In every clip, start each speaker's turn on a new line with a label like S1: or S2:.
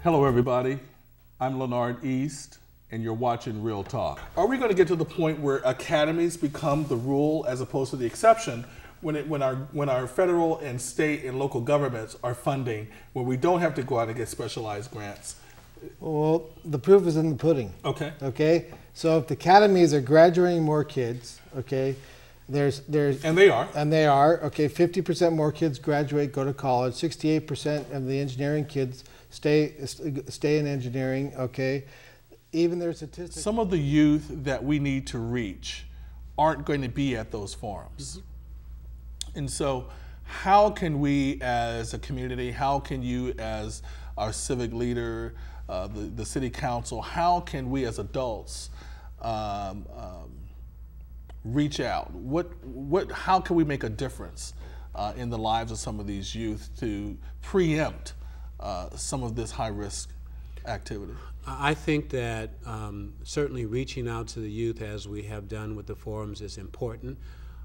S1: Hello, everybody. I'm Leonard East, and you're watching Real Talk. Are we going to get to the point where academies become the rule as opposed to the exception when our federal and state and local governments are funding, when we don't have to go out and get specialized grants?
S2: Well, the proof is in the pudding.
S1: Okay.
S2: Okay. So if the academies are graduating more kids, okay,
S1: and they are
S2: okay. 50% more kids graduate, go to college. 68% of the engineering kids stay in engineering. Okay. Even their statistics.
S1: Some of the youth that we need to reach aren't going to be at those forums. And so how can we as a community, how can you as our civic leader, the city council, how can we as adults reach out? How can we make a difference in the lives of some of these youth to preempt some of this high-risk activity?
S3: I think that certainly reaching out to the youth, as we have done with the forums, is important.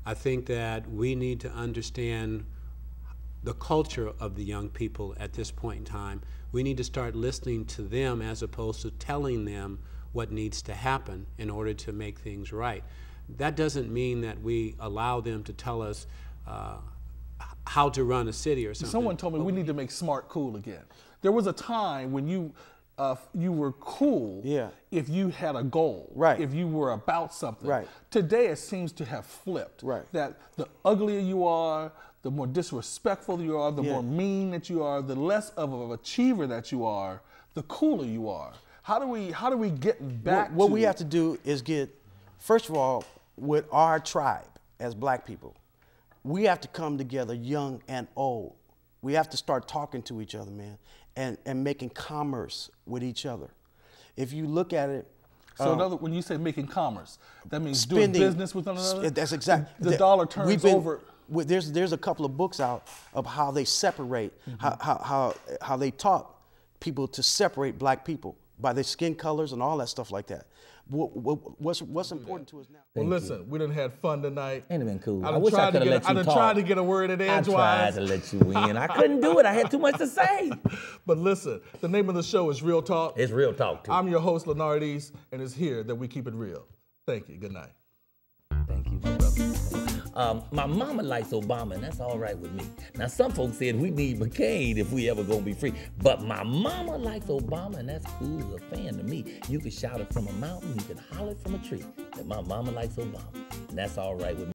S3: I think that we need to understand the culture of the young people at this point in time. We need to start listening to them as opposed to telling them what needs to happen in order to make things right. That doesn't mean that we allow them to tell us how to run a city or something.
S1: Someone told me we need to make smart cool again. There was a time when you were cool if you had a goal, if you were about something. Today it seems to have flipped, that the uglier you are, the more disrespectful you are, the more mean that you are, the less of an achiever that you are, the cooler you are. How do we get back to...
S4: What we have to do is get, first of all, with our tribe as black people, we have to come together, young and old. We have to start talking to each other, man, and making commerce with each other. If you look at it,
S1: so when you say making commerce, that means doing business with one another?
S4: That's exactly.
S1: The dollar turns over.
S4: There's a couple of books out of how they separate, how they taught people to separate black people by their skin colors and all that stuff like that. What's important to us now?
S1: Well, listen, we done had fun tonight.
S5: Ain't it been cool?
S1: I wish I could have let you talk. I done tried to get a word in edgewise.
S5: I tried to let you in. I couldn't do it. I had too much to say.
S1: But listen, the name of the show is Real Talk.
S5: It's Real Talk, too.
S1: I'm your host, Leonard East, and it's here that we keep it real. Thank you. Good night.
S5: Thank you, brother. My mama likes Obama, and that's all right with me. Now, some folks said we need McCain if we ever gonna be free, but my mama likes Obama, and that's cool as a fan to me. You can shout it from a mountain, you can holler it from a tree, that my mama likes Obama, and that's all right with me.